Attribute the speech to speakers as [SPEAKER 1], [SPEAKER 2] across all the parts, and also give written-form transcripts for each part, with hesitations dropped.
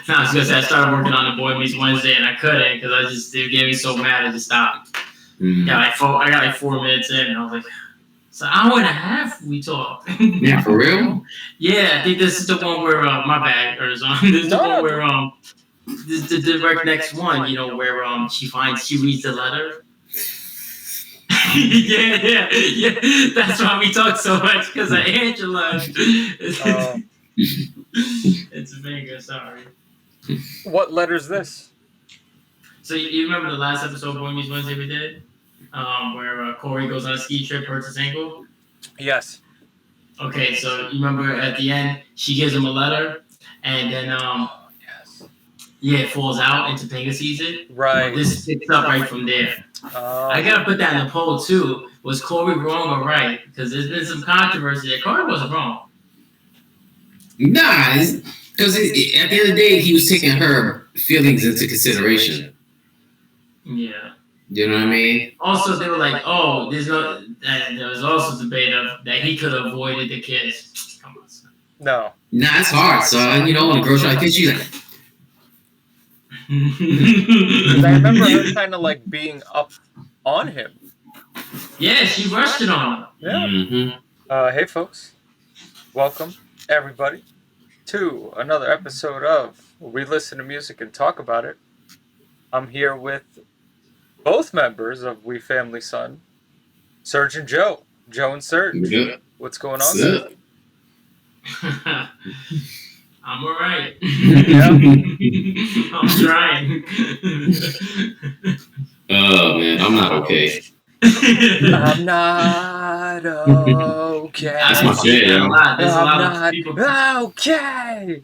[SPEAKER 1] No, I was gonna say I started working on the Boy Meets Wednesday and I couldn't because it gave me so mad I just stopped. I got like 4 minutes in and I was like, it's an hour and a half we talked.
[SPEAKER 2] Yeah, for real?
[SPEAKER 1] Yeah, I think this is the one where my bad or something. This is the one where this is the direct next one, you know, where she reads the letter. yeah. That's why we talk so much because of Angela. It's mega sorry.
[SPEAKER 3] What letter is this?
[SPEAKER 1] So you remember the last episode of Boy Meets Wednesday we did, where Corey goes on a ski trip, hurts his ankle?
[SPEAKER 3] Yes.
[SPEAKER 1] Okay, so you remember at the end she gives him a letter, and then it falls out, and Topanga sees it.
[SPEAKER 3] Right.
[SPEAKER 1] This picks up right from there. I gotta put that in the poll too. Was Corey wrong or right? Because there's been some controversy that Corey wasn't wrong.
[SPEAKER 2] Nah, because at the end of the day, he was taking her feelings into consideration.
[SPEAKER 1] Yeah.
[SPEAKER 2] You know what I mean?
[SPEAKER 1] Also, they were like, "Oh, there was also debate of that he could have avoided the kiss." Come on, son.
[SPEAKER 3] No.
[SPEAKER 2] Nah, it's hard, son. You know, when a girl tries to kiss you, like.
[SPEAKER 3] I remember her kind of like being up on him.
[SPEAKER 1] Yeah, she rushed it on him.
[SPEAKER 3] Yeah.
[SPEAKER 2] Mm-hmm.
[SPEAKER 3] Hey, folks. Welcome, everybody, to another episode of where we listen to music and talk about it. I'm here with both members of WeFamilySon, Serge and Joe. Joe and Serge.
[SPEAKER 2] Yeah.
[SPEAKER 3] What's going on?
[SPEAKER 1] I'm alright.
[SPEAKER 3] Yeah.
[SPEAKER 1] I'm trying.
[SPEAKER 2] Oh man, I'm not okay.
[SPEAKER 3] I'm not okay.
[SPEAKER 2] That's my shit, yo.
[SPEAKER 1] There's a lot of people.
[SPEAKER 3] Okay.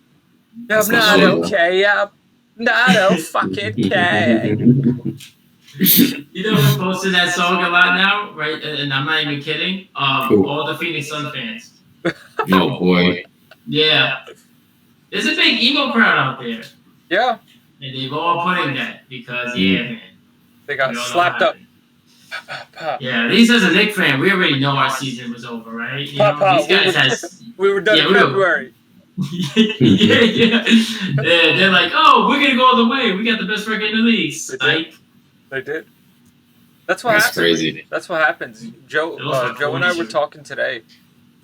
[SPEAKER 2] That's
[SPEAKER 3] I'm
[SPEAKER 2] my
[SPEAKER 3] not
[SPEAKER 2] shit.
[SPEAKER 3] okay. I'm not fucking okay.
[SPEAKER 1] You know who's posting that song a lot now, right? And I'm not even kidding. All the Phoenix Sun fans.
[SPEAKER 2] Oh boy.
[SPEAKER 1] Yeah. There's a big emo crowd out there.
[SPEAKER 3] Yeah.
[SPEAKER 1] And they've all put in that because, man.
[SPEAKER 3] They got slapped up.
[SPEAKER 1] Yeah, at least as a Knicks fan, we already know our season was over, right? You know, these guys
[SPEAKER 3] we were done in February.
[SPEAKER 1] yeah. They're like, oh, we're going to go all the way. We got the best record in the league.
[SPEAKER 3] They did. That's what happens.
[SPEAKER 2] Crazy.
[SPEAKER 3] That's what happens. Joe and I were talking today,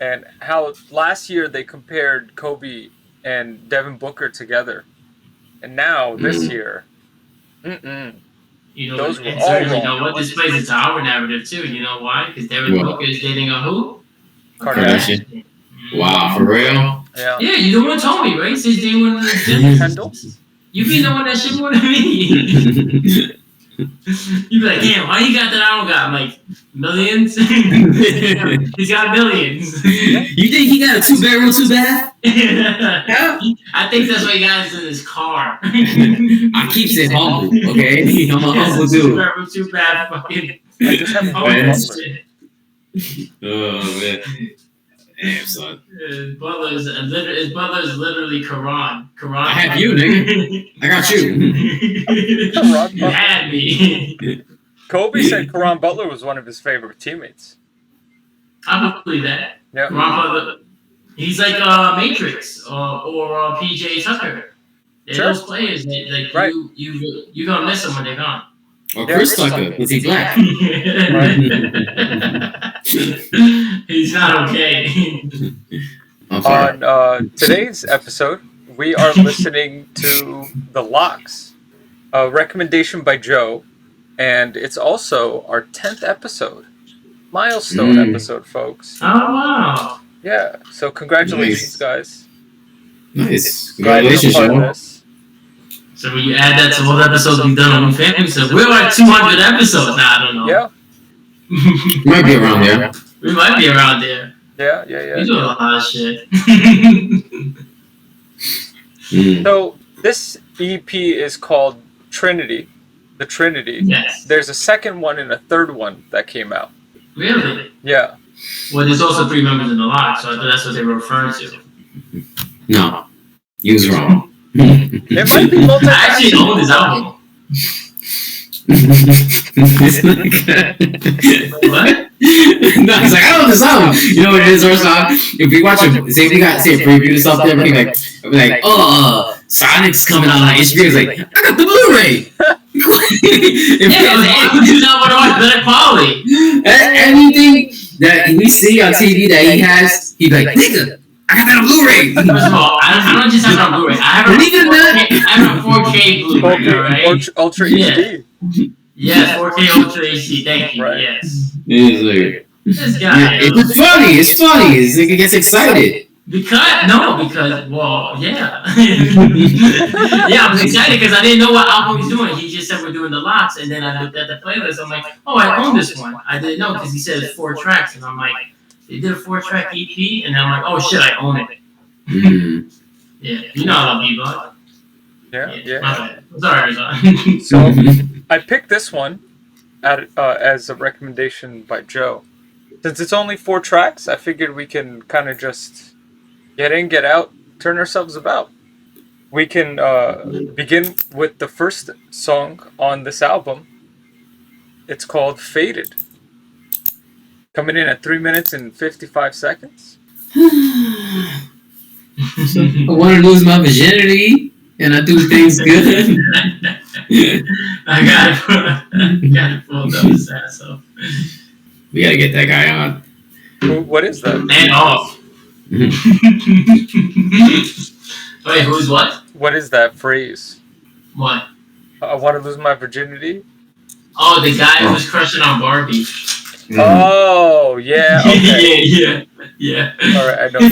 [SPEAKER 3] and how last year they compared Kobe and Devin Booker together, and now this year,
[SPEAKER 1] You know,
[SPEAKER 3] those were
[SPEAKER 1] and
[SPEAKER 3] all
[SPEAKER 1] Serge,
[SPEAKER 3] wrong.
[SPEAKER 1] you know what? This plays into our narrative too. You know why? Because Devin Booker is dating a who?
[SPEAKER 2] Kardashian. Wow, for real?
[SPEAKER 3] Yeah.
[SPEAKER 1] Yeah, you the one told me, right? He says dating one of the
[SPEAKER 3] Kendall?
[SPEAKER 1] You be knowing that shit more than me. You be like, damn, why you got that I don't got? I'm like, millions? He's got millions.
[SPEAKER 2] You think he got a 2-bedroom, 2-bath?
[SPEAKER 1] Yeah. I think that's why he got it in his car.
[SPEAKER 2] I keep it humble, okay? I'm a humble dude.
[SPEAKER 1] 2-bedroom, 2-bath, fucking.
[SPEAKER 3] I just haven't
[SPEAKER 2] Oh, man. Damn, son.
[SPEAKER 1] His brother's literally Quran.
[SPEAKER 2] I have you, nigga. I got you.
[SPEAKER 1] You had me.
[SPEAKER 3] Kobe said Karan Butler was one of his favorite teammates.
[SPEAKER 1] I believe that.
[SPEAKER 3] Yeah.
[SPEAKER 1] Quran Butler, he's like Matrix or PJ Tucker. They're those players that like
[SPEAKER 3] right.
[SPEAKER 1] you gonna miss them when they're gone.
[SPEAKER 2] Or Chris Tucker, because he's black.
[SPEAKER 1] He's not okay.
[SPEAKER 3] On today's episode, we are listening to The Locks, a recommendation by Joe, and it's also our 10th episode. Milestone episode, folks.
[SPEAKER 1] Oh, wow.
[SPEAKER 3] Yeah, so congratulations, guys.
[SPEAKER 2] Nice. Congratulations, Joe.
[SPEAKER 1] So when you add that to all the episodes we've done on WeFamily, so we're like 200 episodes now. I don't know.
[SPEAKER 3] Yeah.
[SPEAKER 2] We might be around there.
[SPEAKER 1] We might be around there.
[SPEAKER 3] Yeah.
[SPEAKER 1] We do a lot of shit.
[SPEAKER 3] So this EP is called Trinity. The Trinity.
[SPEAKER 1] Yes.
[SPEAKER 3] There's a second one and a third one that came out.
[SPEAKER 1] Really?
[SPEAKER 3] Yeah.
[SPEAKER 1] Well, there's also 3 members in the lock, so I thought that's what they were referring to.
[SPEAKER 2] No. You was wrong.
[SPEAKER 3] It might be multi.
[SPEAKER 1] I actually own this album. What?
[SPEAKER 2] No, it's like, I don't know this album. You know what it is, first off? If we watch a, say a preview or something, we'll be like, Sonic's coming out on HBO. He's like, I got the Blu-ray.
[SPEAKER 1] He's not one of my better quality.
[SPEAKER 2] Anything that we see on TV that he has, he'd be like, nigga, I got that on Blu-ray.
[SPEAKER 1] First of all, I don't just have it on Blu-ray. I have a 4K Blu-ray, right?
[SPEAKER 3] Ultra HD.
[SPEAKER 1] Yes, 4K Ultra HD. Thank you. Right. Yes. This guy.
[SPEAKER 2] It's funny. It's funny. This nigga gets excited.
[SPEAKER 1] Because well, yeah. Yeah, I was excited because I didn't know what album he's doing. He just said we're doing the lots, and then I looked at the playlist. I'm like, oh, I own this one. I didn't know because he said it's 4 tracks, and I'm like, they did a 4-track EP, and then I'm like, oh shit, I own it.
[SPEAKER 2] Mm-hmm.
[SPEAKER 1] Yeah, you know I love you, bud.
[SPEAKER 3] Yeah.
[SPEAKER 1] Sorry.
[SPEAKER 3] So I picked this one as a recommendation by Joe. Since it's only 4 tracks, I figured we can kind of just get in, get out, turn ourselves about. We can begin with the first song on this album. It's called Faded. Coming in at 3 minutes and 55 seconds.
[SPEAKER 2] I want to lose my virginity, and I do things good.
[SPEAKER 1] I gotta pull those ass up.
[SPEAKER 2] We gotta get that guy on.
[SPEAKER 3] What is that?
[SPEAKER 1] And off. Wait, who's what?
[SPEAKER 3] What is that phrase?
[SPEAKER 1] What?
[SPEAKER 3] I want to lose my virginity?
[SPEAKER 1] Oh, the guy who was crushing on Barbie.
[SPEAKER 3] Oh, yeah. Okay.
[SPEAKER 1] Yeah.
[SPEAKER 3] All right, I know.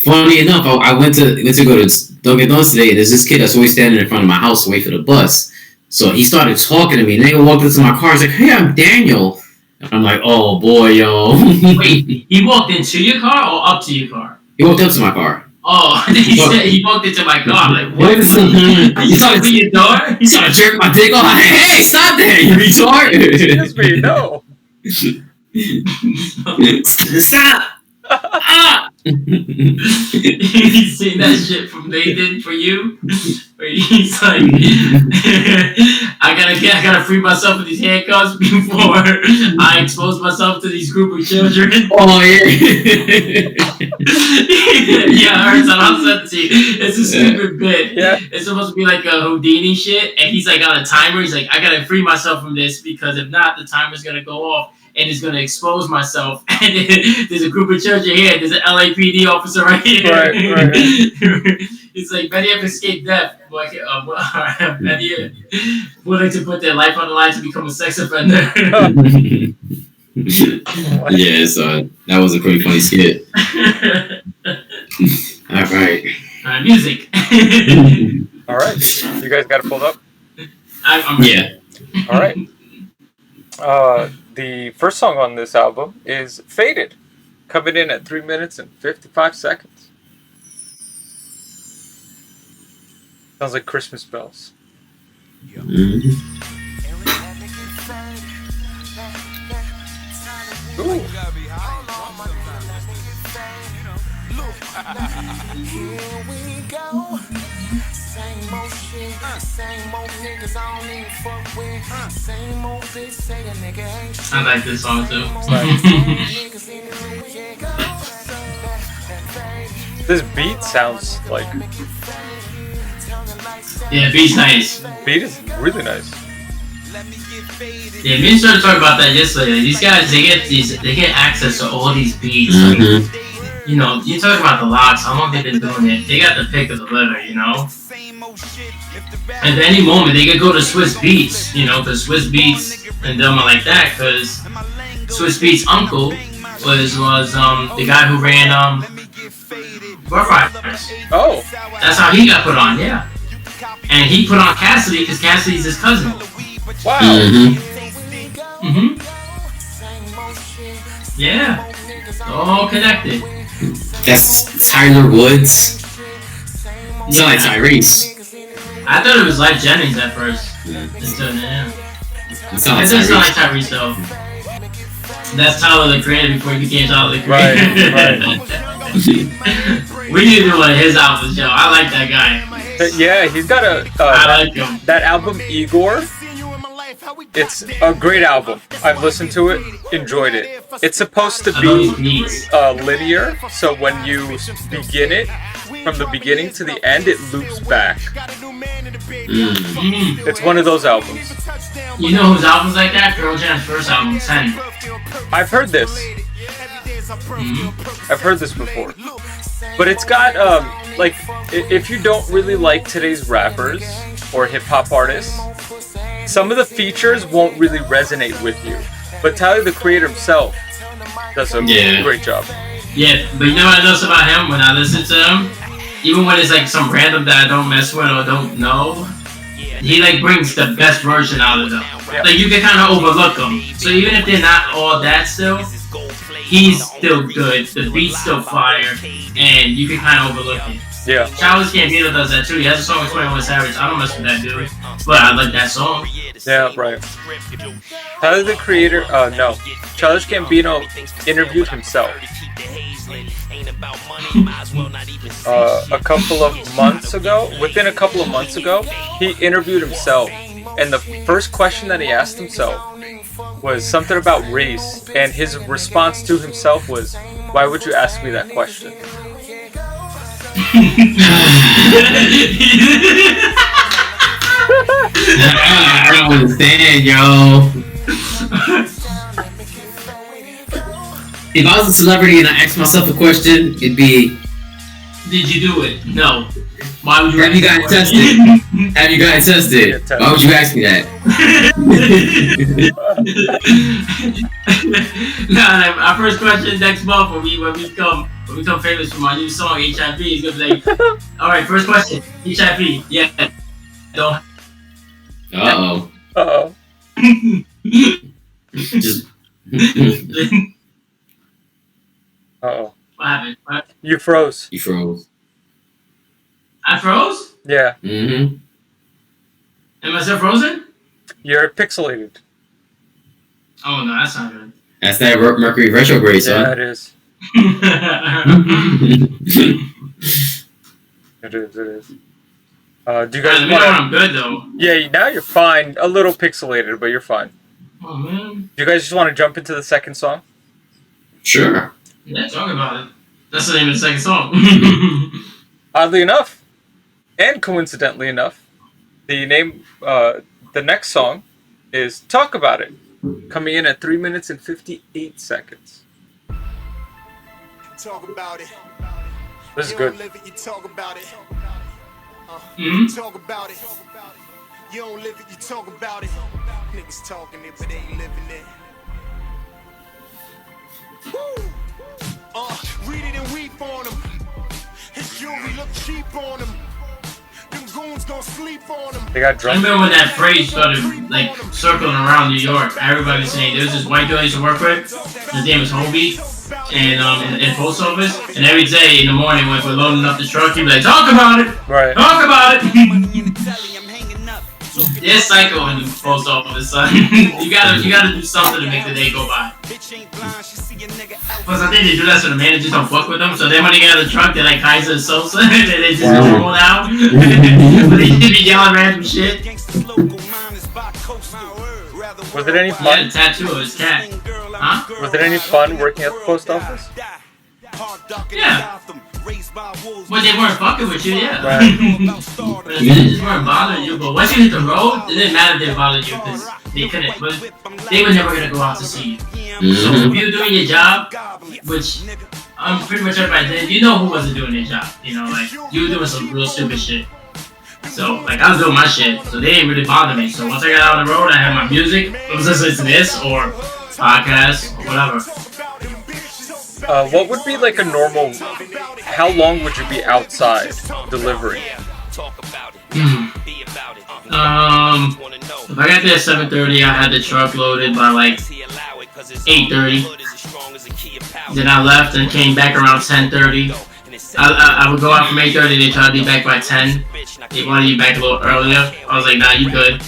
[SPEAKER 2] Funny enough, I went to go to Dunkin' Donuts today, and there's this kid that's always standing in front of my house to wait for the bus. So he started talking to me, and then he walked into my car. He's like, "Hey, I'm Daniel." And I'm like, "Oh boy, yo."
[SPEAKER 1] Wait, he walked into your car or up to your car?
[SPEAKER 2] He walked up to my car.
[SPEAKER 1] Oh, he said he walked into my car. I'm like, what?
[SPEAKER 2] You started
[SPEAKER 1] to your door?
[SPEAKER 2] He started jerking my dick off. Hey, stop that, you retard!
[SPEAKER 3] Excuse me, no.
[SPEAKER 2] Stop! Ah!
[SPEAKER 1] You seen that shit from Nathan for you? Where he's like, I gotta free myself of these handcuffs before I expose myself to these group of children.
[SPEAKER 2] Oh yeah.
[SPEAKER 1] Yeah, I heard that. I'll send it to you. It's a stupid bit.
[SPEAKER 3] Yeah.
[SPEAKER 1] It's supposed to be like a Houdini shit, and he's like on a timer. He's like, I gotta free myself from this because if not, the timer's gonna go off. And it's going to expose myself. And there's a group of children here. There's an LAPD officer right here.
[SPEAKER 3] Right.
[SPEAKER 1] It's like, many have escaped death. Many willing to put their life on the line to become a sex offender.
[SPEAKER 2] Yeah, so that was a pretty funny skit. All right.
[SPEAKER 1] Music.
[SPEAKER 3] All right. You guys got it pulled up?
[SPEAKER 1] I'm ready.
[SPEAKER 2] Yeah.
[SPEAKER 3] All right. The first song on this album is Faded, coming in at 3 minutes and 55 seconds. Sounds like Christmas bells.
[SPEAKER 2] Mm-hmm.
[SPEAKER 3] Ooh.
[SPEAKER 4] Here we go. Same old shit, same old niggas I don't even fuck with. Same old bitch say a nigga ain't
[SPEAKER 1] I like this song too.
[SPEAKER 3] This beat sounds like...
[SPEAKER 1] Yeah, beat's nice.
[SPEAKER 3] Beat is really nice.
[SPEAKER 1] Yeah, me and Serge talked about that yesterday. These guys, they get access to all these beats.
[SPEAKER 2] Mm-hmm.
[SPEAKER 1] Like, you know, you talk about the locks. How long they've been doing it? They got the pick of the litter, you know. And at any moment, they could go to Swiss Beats, you know, because Swiss Beats and them are like that. Because Swiss Beats' uncle was the guy who ran Rough Riders.
[SPEAKER 3] Oh,
[SPEAKER 1] That's how he got put on, yeah. And he put on Cassidy because Cassidy's his cousin.
[SPEAKER 3] wow.
[SPEAKER 2] Mm-hmm.
[SPEAKER 1] Yeah. All connected.
[SPEAKER 2] That's Tyler Woods. It's not like Tyrese.
[SPEAKER 1] I thought it was like Jennings at first.
[SPEAKER 2] Yeah.
[SPEAKER 1] It's not
[SPEAKER 2] It sounds like
[SPEAKER 1] like
[SPEAKER 2] Tyrese.
[SPEAKER 1] Tyrese though. That's Tyler the Creator before he became Tyler the Creator. We need to do one of his albums, Joe. I like that guy.
[SPEAKER 3] Yeah, he's got
[SPEAKER 1] I like him.
[SPEAKER 3] that album Igor. It's a great album. I've listened to it, enjoyed it. It's supposed to
[SPEAKER 1] I love these
[SPEAKER 3] be
[SPEAKER 1] beats.
[SPEAKER 3] linear, so when you begin it, from the beginning to the end, it loops back. It's one of those albums.
[SPEAKER 1] You know whose album's like that? Pearl Jam's first album, 10.
[SPEAKER 3] I've heard this. I've heard this before. But it's got, like, if you don't really like today's rappers or hip-hop artists, some of the features won't really resonate with you. But Tyler, the Creator himself, does a great job.
[SPEAKER 1] Yeah, but you know what I notice about him when I listen to him? Even when it's like some random that I don't mess with or don't know, he like brings the best version out of them.
[SPEAKER 3] Yeah.
[SPEAKER 1] Like you can kind of overlook them. So even if they're not all that still, he's still good. The beat's still fire, and you can kind of overlook it.
[SPEAKER 3] Yeah.
[SPEAKER 1] Childish Gambino does that too. He has a song with 21 Savage. I don't mess with that dude, but I like that song.
[SPEAKER 3] Yeah, right. Tyler, the Creator, no. Childish Gambino interviewed himself. Within a couple of months ago, he interviewed himself, and the first question that he asked himself was something about race, and his response to himself was, "Why would you ask me that question?"
[SPEAKER 2] I don't understand, yo. If I was a celebrity and I asked myself a question, it'd be,
[SPEAKER 1] Did you do it? No. Why would you?
[SPEAKER 2] have you gotten tested? Have you gotten tested? Why would you ask me that?
[SPEAKER 1] Nah, our first question next month when we become famous for my new song HIV is gonna be like, all right, first question, HIV, yeah, don't.
[SPEAKER 3] Uh-oh.
[SPEAKER 2] Just.
[SPEAKER 3] Uh-oh.
[SPEAKER 1] What happened? What?
[SPEAKER 3] You froze.
[SPEAKER 2] You froze.
[SPEAKER 1] I froze?
[SPEAKER 3] Yeah.
[SPEAKER 2] Mm-hmm.
[SPEAKER 1] Am I still frozen?
[SPEAKER 3] You're pixelated.
[SPEAKER 1] Oh no, that's not good.
[SPEAKER 2] That's that Mercury retrograde, son.
[SPEAKER 3] Yeah, it is. It is. Do you guys
[SPEAKER 1] Let me know when I'm good though.
[SPEAKER 3] Yeah, now you're fine. A little pixelated, but you're fine.
[SPEAKER 1] Oh man.
[SPEAKER 3] Do you guys just want to jump into the second song?
[SPEAKER 2] Sure.
[SPEAKER 1] Yeah, talk about it. That's the name of the second song.
[SPEAKER 3] Oddly enough, and coincidentally enough, the next song is Talk About It, coming in at 3 minutes and 58 seconds.
[SPEAKER 4] Talk about it.
[SPEAKER 3] This is good.
[SPEAKER 4] You don't live it, you talk about it. Talk about it. You don't live it, you talk about it. Niggas talking it, but they ain't living it. Woo! Read it and weep on them. His jewelry look cheap on him. Them goons gon' sleep on him.
[SPEAKER 3] They got
[SPEAKER 1] I
[SPEAKER 3] drunk.
[SPEAKER 1] remember when that phrase started like circling around New York. Everybody was saying there was this white dude I used to work with. His name was Hobie, and in post office. And every day in the morning when we're loading up the truck, he'd be like, "Talk about it,
[SPEAKER 3] Right.
[SPEAKER 1] talk about it." There's psycho in the post office, son. you gotta do something to make the day go by. Plus, I think they do that so the managers don't fuck with them. So then when they get out of the truck, they're like Kaiser and Sosa. They just normal now. But they just be yelling random shit.
[SPEAKER 3] Was it any
[SPEAKER 1] He had a
[SPEAKER 3] fun?
[SPEAKER 1] tattoo of his cat. Huh?
[SPEAKER 3] Was it any fun working at the post office?
[SPEAKER 1] Yeah. When they weren't fucking with you, yeah.
[SPEAKER 3] Right.
[SPEAKER 1] But if they just weren't bothering you. But once you hit the road, it didn't matter if they bothered you because they couldn't. But they were never gonna go out to see you. So if you were doing your job, which pretty much everybody did, you know who wasn't doing their job. You know, like you were doing some real stupid shit. So like I was doing my shit, so they didn't really bother me. So once I got out on the road, I had my music. I was listening to this or podcasts or whatever.
[SPEAKER 3] What would be like a normal? How long would you be outside delivering?
[SPEAKER 1] If I got there at 7:30, I had the truck loaded by like 8:30. Then I left and came back around 10:30. I would go out from 8:30. They try to be back by 10. They wanted you back a little earlier. I was like, nah, you good.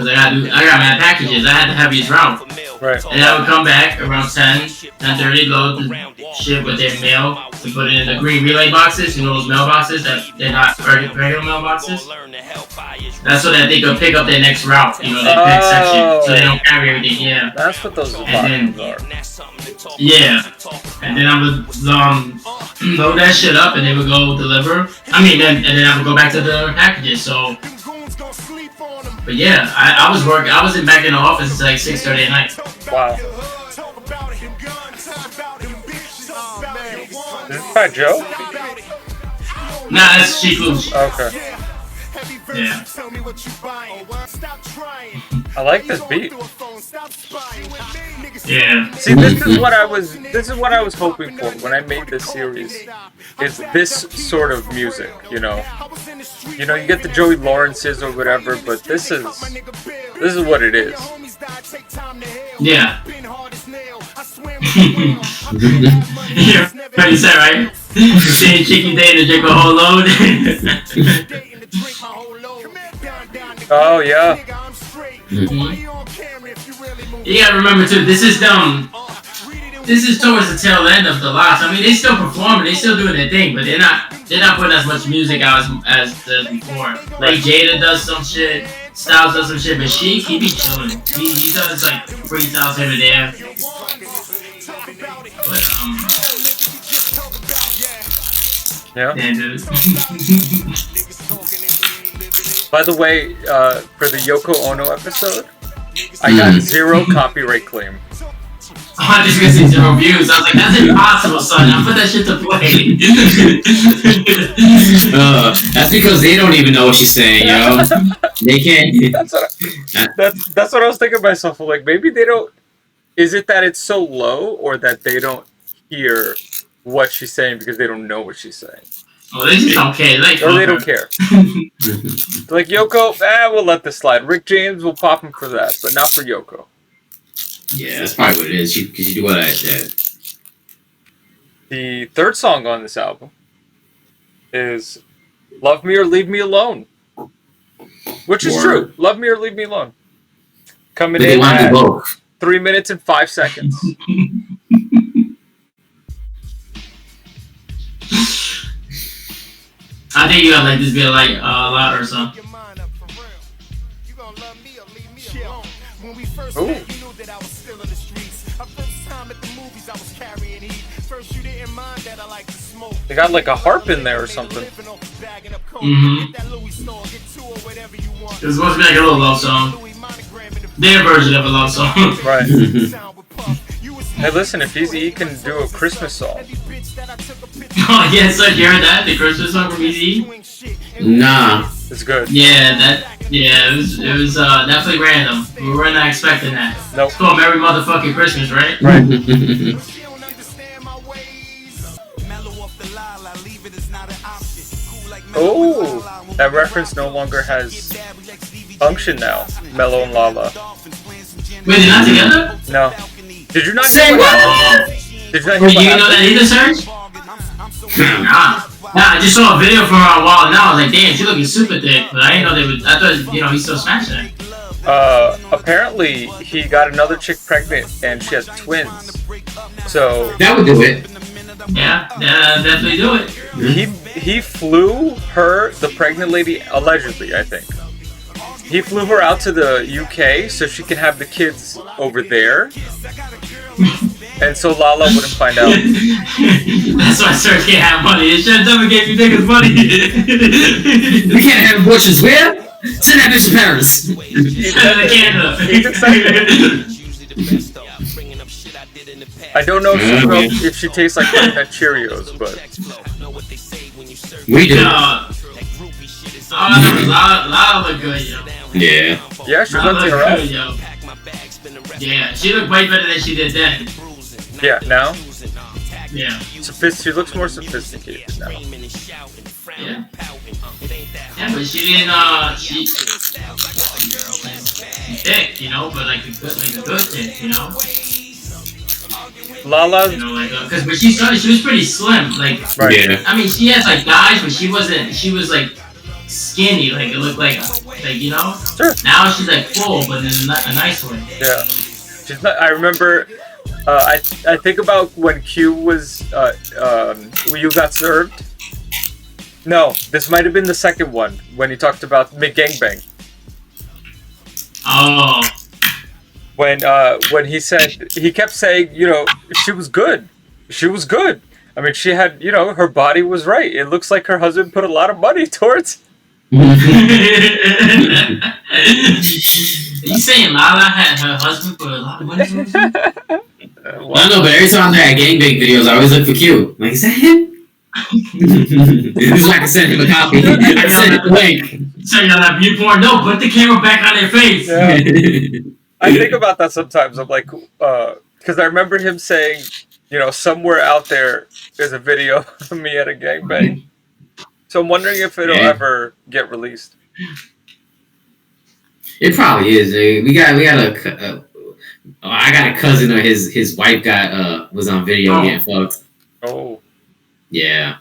[SPEAKER 1] because I got mad packages. I had the heaviest route.
[SPEAKER 3] Right.
[SPEAKER 1] And I would come back around 10, 10:30, load the shit with their mail and put it in the green relay boxes, you know those mailboxes that they're not regular mailboxes? That's so that they could pick up their next route, you know, their next section, so they don't carry everything, yeah.
[SPEAKER 3] That's what those
[SPEAKER 1] And
[SPEAKER 3] boxes are.
[SPEAKER 1] Yeah. And then I would load that shit up and they would go deliver. And then I would go back to the packages, so. But yeah, I was working. I was back in the office at like 6:30 at night.
[SPEAKER 3] Wow. Is this by Joe?
[SPEAKER 1] Nah, that's Cheap Foods.
[SPEAKER 3] Okay.
[SPEAKER 1] Yeah.
[SPEAKER 3] I like this beat.
[SPEAKER 1] Yeah.
[SPEAKER 3] See, this is what I was hoping for when I made this series. Is this sort of music, you know? You know, you get the Joey Lawrences or whatever, but this is what it is.
[SPEAKER 1] Yeah. Yeah. What you said, right? Seeing Chicky Day to drink a whole load.
[SPEAKER 3] Oh yeah.
[SPEAKER 1] Mm-hmm. You gotta remember too. This is towards the tail end of the lots. I mean, they still performing, they still doing their thing, but they're not putting as much music out as the before. Like Jada does some shit, Styles does some shit, but Sheik, he be chilling. He does like freestyles here and there. But
[SPEAKER 3] yeah.
[SPEAKER 1] Yeah, dude.
[SPEAKER 3] By the way, for the Yoko Ono episode, I got 0 copyright claim.
[SPEAKER 1] I'm just gonna see 0 views. I was like, that's impossible, son. I put that shit to play.
[SPEAKER 2] That's because they don't even know what she's saying, yo. They can't.
[SPEAKER 3] That's what I was thinking to myself. Like, maybe they don't. Is it that it's so low, or that they don't hear what she's saying because they don't know what she's saying?
[SPEAKER 1] Oh, they just don't care.
[SPEAKER 3] Or they don't care. Like Yoko, we'll let this slide. Rick James will pop him for that, but not for Yoko.
[SPEAKER 2] Yeah, that's probably what it is. Because you do what I said.
[SPEAKER 3] The third song on this album is "Love Me or Leave Me Alone," which is true. Love Me or Leave Me Alone. Coming in at 3 minutes and 5 seconds.
[SPEAKER 1] I think you gotta let this be like louder or something.
[SPEAKER 3] Ooh. They got like a harp in there or something.
[SPEAKER 1] Mm-hmm. It's supposed to be like a little love song. Their version of a love song.
[SPEAKER 3] Right. Hey, listen, if he can do a Christmas song.
[SPEAKER 1] Oh, yeah, so you heard that? The Christmas song from Easy?
[SPEAKER 2] Nah.
[SPEAKER 3] It's good.
[SPEAKER 1] Yeah, it was definitely random. We were not expecting that.
[SPEAKER 3] Nope.
[SPEAKER 1] It's called Merry Motherfucking Christmas, right?
[SPEAKER 3] Right. Oh, that reference no longer has function now. Mellow and Lala.
[SPEAKER 1] Wait, they're not together?
[SPEAKER 3] No. Did you not
[SPEAKER 1] Say what?
[SPEAKER 3] Did you not hear
[SPEAKER 1] Wait, you know that either, Serge? Nah, I just saw a video from her a while and now I was like, damn, she's looking super thick. But I didn't know they would. I thought, you know, he's still smashing it.
[SPEAKER 3] Apparently he got another chick pregnant and she has twins. So
[SPEAKER 2] that would do it.
[SPEAKER 1] Yeah, definitely do it.
[SPEAKER 3] He flew her, the pregnant lady, allegedly, I think. He flew her out to the UK so she can have the kids over there. And so Lala wouldn't find out.
[SPEAKER 1] That's why Serge can't have money. It should never gave you niggas money.
[SPEAKER 2] We can't have abortions where? Send that bitch to Paris.
[SPEAKER 1] Canada.
[SPEAKER 3] He's excited. I don't know if she tastes like Coconut Cheerios, but
[SPEAKER 2] we do.
[SPEAKER 1] Lala look good, yo.
[SPEAKER 2] Yeah.
[SPEAKER 3] Yeah, she's hunting her out.
[SPEAKER 1] Yo. Yeah, she looked way better than she did then.
[SPEAKER 3] Yeah, now?
[SPEAKER 1] Yeah.
[SPEAKER 3] She looks more sophisticated now.
[SPEAKER 1] Yeah. Yeah, but she didn't, she's thick, you know, but like a good thick, you know?
[SPEAKER 3] Lala,
[SPEAKER 1] you know, like, cause when she started, she was pretty slim, like,
[SPEAKER 2] right. Yeah.
[SPEAKER 1] I mean, she has like thighs, but she was like skinny, like it looked like you know.
[SPEAKER 3] Sure.
[SPEAKER 1] Now she's like full, but in a nice way.
[SPEAKER 3] Yeah. She's not, I remember. I think about when Q was when you got served. No, this might have been the second one when he talked about McGangbang.
[SPEAKER 1] Oh.
[SPEAKER 3] When he kept saying, you know, she was good. She was good. I mean, she had, you know, her body was right. It looks like her husband put a lot of money towards.
[SPEAKER 1] Are you saying Lala had her husband put a lot of money towards her?
[SPEAKER 2] I know, but every time I had gangbang videos, I always look for Q. Like, is that him? This is like I sent him a copy. I sent him the link.
[SPEAKER 1] So you're that viewport. No, put the camera back on their face.
[SPEAKER 3] Yeah. I think about that sometimes. I'm like, because I remember him saying, you know, somewhere out there is a video of me at a gangbang. So I'm wondering if it'll ever get released.
[SPEAKER 2] It probably is. I got a cousin, or his wife was on video getting fucked.
[SPEAKER 3] Oh.
[SPEAKER 2] Yeah.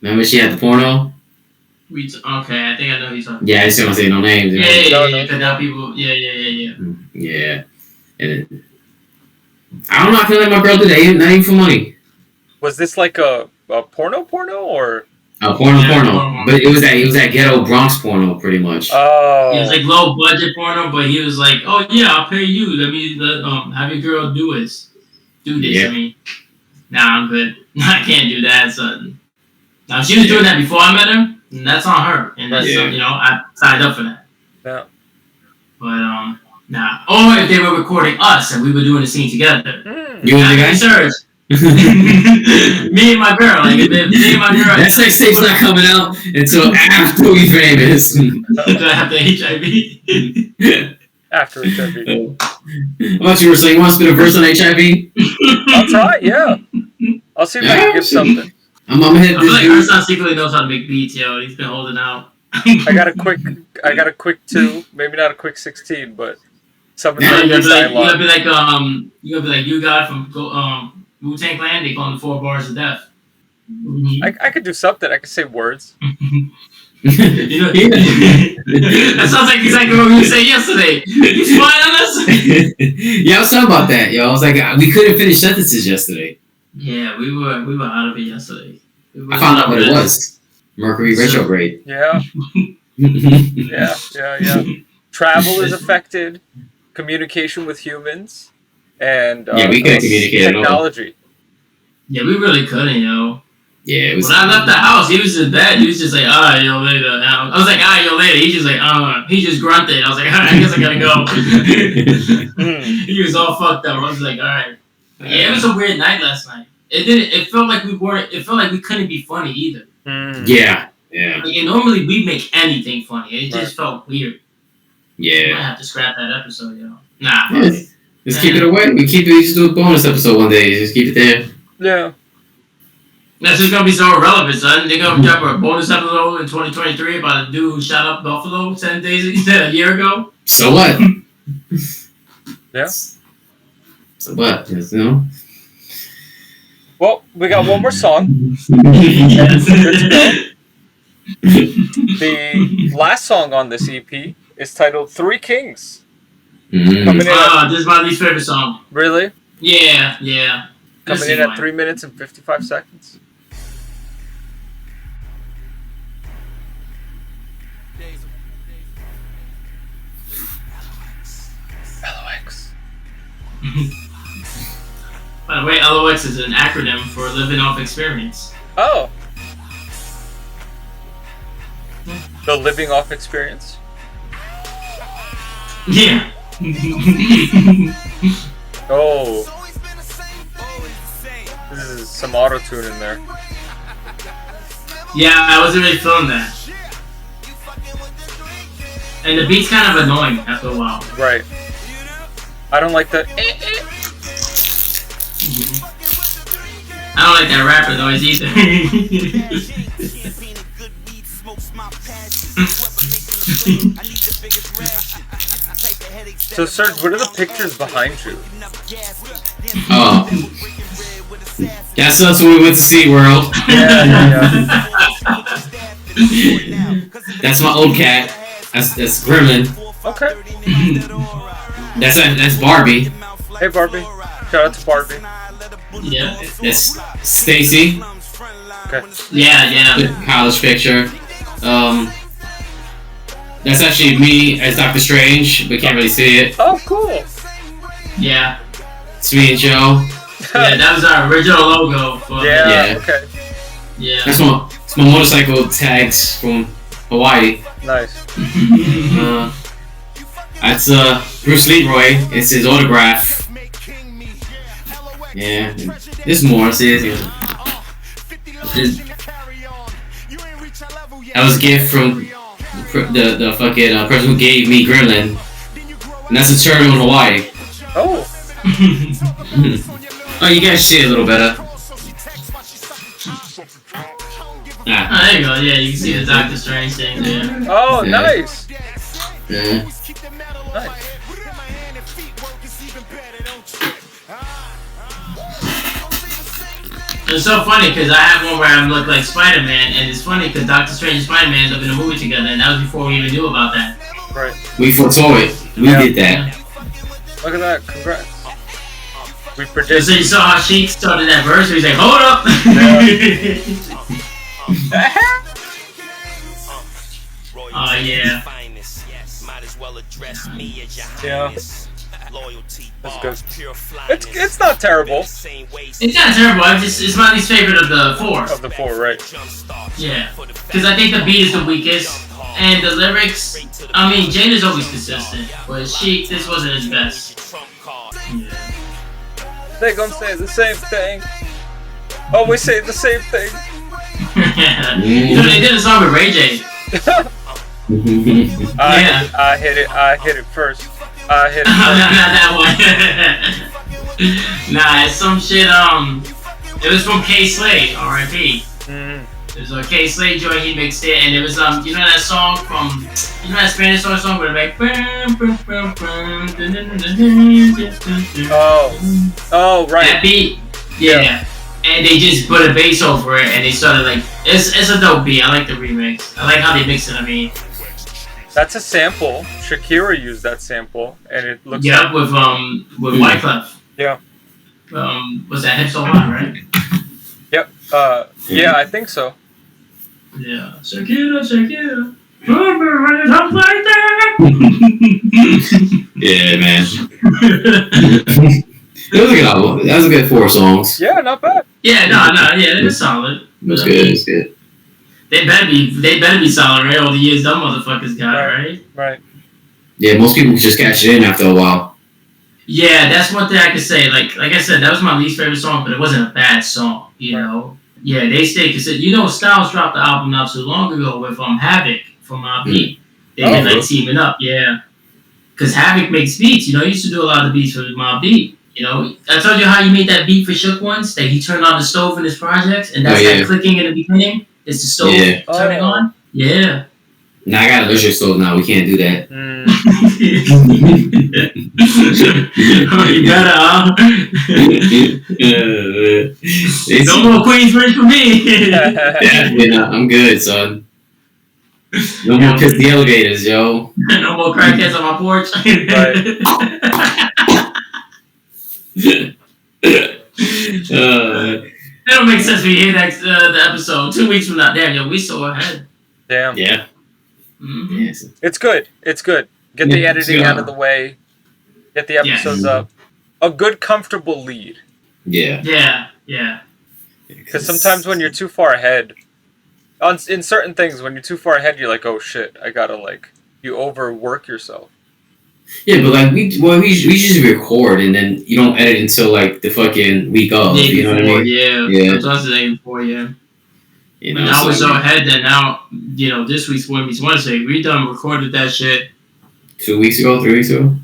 [SPEAKER 2] Remember she had the porno?
[SPEAKER 1] Okay, I think I know who's talking.
[SPEAKER 2] Yeah, I just don't say no names.
[SPEAKER 1] Yeah. Because now people. Yeah.
[SPEAKER 2] Yeah. And I don't know. I feel like my girl did that. Not even for money.
[SPEAKER 3] Was this like a porno or?
[SPEAKER 2] A porno. But it was that ghetto Bronx porno, pretty much.
[SPEAKER 3] Oh.
[SPEAKER 1] It was like low budget porno, but he was like, "Oh yeah, I'll pay you. Let me have your girl do this.
[SPEAKER 2] Yeah.
[SPEAKER 1] I mean, nah, I'm good. I can't do that, son. Now if she was doing that before I met her, that's on her, and that's you know, I signed up for that.
[SPEAKER 3] Yeah.
[SPEAKER 1] But nah. Or if they were recording us and we were doing a scene together.
[SPEAKER 2] You and the guy?
[SPEAKER 1] Serge. Me and my girl. Like, me and my girl.
[SPEAKER 2] That sex tape's not coming out until after we famous.
[SPEAKER 1] After HIV.
[SPEAKER 3] After HIV.
[SPEAKER 2] How about you, Russell? You want to spit a verse on HIV?
[SPEAKER 3] I'll try, yeah. I'll see if I can give something.
[SPEAKER 2] I'm gonna hit
[SPEAKER 1] I
[SPEAKER 2] this.
[SPEAKER 1] feel like Urson secretly knows how to make beats, yo. He's been holding out.
[SPEAKER 3] I got a quick 2, maybe not a quick 16, but something
[SPEAKER 1] You're
[SPEAKER 3] like
[SPEAKER 1] gonna
[SPEAKER 3] this.
[SPEAKER 1] be like you got from Wu-Tang Clan. They call them 4 bars of death.
[SPEAKER 3] I could do something. I could say words.
[SPEAKER 1] You know, that sounds like exactly what we said yesterday. You spying on us?
[SPEAKER 2] Yeah, I was talking about that, yo. I was like, we couldn't finish sentences yesterday.
[SPEAKER 1] Yeah, we were out of it yesterday.
[SPEAKER 2] I found out what it was. Mercury retrograde.
[SPEAKER 3] Yeah. Yeah. Travel is affected. Communication with humans. And
[SPEAKER 2] we couldn't communicate
[SPEAKER 3] technology.
[SPEAKER 2] At all.
[SPEAKER 1] Yeah, we really couldn't, yo.
[SPEAKER 2] Yeah, it was.
[SPEAKER 1] When I left the house, he was in bed. He was just like, alright, yo, later. I was like, alright, yo, later. He just like, he just grunted. I was like, alright, I guess I gotta go. He was all fucked up. I was like, alright. Yeah, it was a weird night last night. It felt like we couldn't be funny either.
[SPEAKER 2] Yeah.
[SPEAKER 1] Like, and normally we make anything funny. It just felt weird.
[SPEAKER 2] Yeah.
[SPEAKER 1] I might have to scrap that episode, yo. Nah.
[SPEAKER 2] Just keep it away. We just do a bonus episode one day. Just keep it there.
[SPEAKER 3] Yeah.
[SPEAKER 1] That's just gonna be so irrelevant, son. They're gonna drop a bonus episode in 2023 about a dude who shot up Buffalo 10 days a year ago.
[SPEAKER 2] So what?
[SPEAKER 3] Yeah.
[SPEAKER 2] So what? Just, you know.
[SPEAKER 3] Well, we got one more song.
[SPEAKER 2] Yes.
[SPEAKER 3] The last song on this EP is titled 3 Kings.
[SPEAKER 2] Mm.
[SPEAKER 1] This is my least favorite song.
[SPEAKER 3] Really?
[SPEAKER 1] Yeah.
[SPEAKER 3] Coming in at 3 minutes and 55 seconds. LOX.
[SPEAKER 1] By the way, LOX is an acronym for Living Off Experience.
[SPEAKER 3] Oh. The living off experience?
[SPEAKER 1] Yeah.
[SPEAKER 3] Oh. This is some auto-tune in there.
[SPEAKER 1] Yeah, I wasn't really feeling that. And the beat's kind of annoying after a while.
[SPEAKER 3] Right. I don't like the
[SPEAKER 1] I don't like that rapper noise either.
[SPEAKER 3] So, Serge, what are the pictures behind you?
[SPEAKER 2] Oh. Guess that's when we went to SeaWorld.
[SPEAKER 3] Yeah.
[SPEAKER 2] That's my old cat. That's Gremlin.
[SPEAKER 3] Okay.
[SPEAKER 2] That's Barbie.
[SPEAKER 3] Hey, Barbie. Shout out to Barbie.
[SPEAKER 1] Yeah.
[SPEAKER 2] That's Stacy.
[SPEAKER 3] Okay.
[SPEAKER 1] Yeah.
[SPEAKER 2] The college picture. That's actually me as Doctor Strange, but can't really see it.
[SPEAKER 3] Oh, cool.
[SPEAKER 1] Yeah.
[SPEAKER 2] It's me and Joe.
[SPEAKER 1] Yeah, that was our original logo. For
[SPEAKER 3] Yeah. Okay.
[SPEAKER 1] Yeah.
[SPEAKER 2] That's my motorcycle tags from Hawaii.
[SPEAKER 3] Nice.
[SPEAKER 2] That's Bruce Leroy. It's his autograph. Yeah. There's more. See, that was a gift from the fucking person who gave me Gremlin. And that's a turtle in Hawaii.
[SPEAKER 3] Oh.
[SPEAKER 2] Oh, you guys see it a little better.
[SPEAKER 1] Oh, there you go. Yeah, you can see the Doctor Strange thing there.
[SPEAKER 3] Oh,
[SPEAKER 2] Yeah.
[SPEAKER 3] nice.
[SPEAKER 2] Yeah.
[SPEAKER 3] Nice.
[SPEAKER 1] It's so funny because I have one where I look like Spider-Man, and it's funny because Doctor Strange and Spider-Man live in a movie together, and that was before we even knew about that.
[SPEAKER 3] Right.
[SPEAKER 2] We foresaw it. We
[SPEAKER 3] Yeah.
[SPEAKER 2] did that.
[SPEAKER 3] Look at that. Congrats. We
[SPEAKER 1] So
[SPEAKER 3] predicted.
[SPEAKER 1] you saw how Sheik started that verse, where he's like, "Hold up." Oh yeah.
[SPEAKER 3] Yeah. That's good. It's not terrible.
[SPEAKER 1] It's not terrible. It's my least favorite of the four.
[SPEAKER 3] Of the four, right?
[SPEAKER 1] Yeah, because I think the beat is the weakest, and the lyrics. I mean, Jane is always consistent, but Sheik, this wasn't his best. Yeah.
[SPEAKER 3] They gonna say the same thing. Always say the same thing.
[SPEAKER 1] You know, they did a song with Ray J.
[SPEAKER 3] I hit it first. I hit it
[SPEAKER 1] No,
[SPEAKER 3] first.
[SPEAKER 1] not that one. Nah, it's some shit. It was from K Slade, R.I.P.
[SPEAKER 3] Mm.
[SPEAKER 1] It was a K Slade joint. He mixed it, and it was you know that song from that Spanish song where they're like.
[SPEAKER 3] Oh, right.
[SPEAKER 1] That beat, yeah. And they just put a bass over it, and they started like it's a dope beat. I like the remix. I like how they mix it. I mean,
[SPEAKER 3] That's a sample. Shakira used that sample, and it looks.
[SPEAKER 1] yeah, with Wyclef.
[SPEAKER 3] Yeah.
[SPEAKER 1] Was that Hip So Hot, right?
[SPEAKER 3] Yep. Yeah, I think so.
[SPEAKER 1] Yeah. Shakira. Talk like that.
[SPEAKER 2] Yeah, man. That was a good 4 songs.
[SPEAKER 3] Yeah, not bad.
[SPEAKER 1] Yeah, no, yeah, it was solid.
[SPEAKER 2] It was good. It was good.
[SPEAKER 1] They better be solid, right? All the years them motherfuckers got, right?
[SPEAKER 3] Right.
[SPEAKER 2] Yeah, most people just catch it in after a while.
[SPEAKER 1] Yeah, that's one thing I could say. Like I said, that was my least favorite song, but it wasn't a bad song, you know. Yeah, they stayed consistent. You know, Styles dropped the album not too long ago with Havoc from Mobb Deep. They been like teaming up, yeah. Because Havoc makes beats. You know, he used to do a lot of the beats for Mobb Deep. You know, I told you how he made that beat for Shook once. That he turned on the stove in his projects, and that's that clicking in the beginning. It's the stove turning on. Yeah.
[SPEAKER 2] Now I got an electric stove now. We can't do that.
[SPEAKER 1] Oh, you better, huh? No more Queensbridge for me.
[SPEAKER 2] Definitely not. I'm good, son. No more piss the elevators, yo.
[SPEAKER 1] No more crackheads on my porch. That don't make sense when you hear that the episode 2 weeks from now. Damn, yo, we so ahead.
[SPEAKER 3] Damn.
[SPEAKER 2] Yeah.
[SPEAKER 1] Mm-hmm.
[SPEAKER 2] Yes.
[SPEAKER 3] It's good. It's good. Get the editing out of the way. Get the episodes up. A good, comfortable lead.
[SPEAKER 2] Yeah.
[SPEAKER 1] Yeah.
[SPEAKER 3] Because sometimes when you're too far ahead, in certain things, when you're too far ahead, you're like, oh shit, I gotta you overwork yourself.
[SPEAKER 2] Yeah, but like we just record and then you don't edit until like the fucking week of. You know what I mean?
[SPEAKER 1] Yeah. Sometimes the day before, yeah.
[SPEAKER 2] You know,
[SPEAKER 1] now we're so ahead that now, you know, this week's Boy Meets Wednesday, we done recorded that shit.
[SPEAKER 2] 2 weeks ago, 3 weeks ago?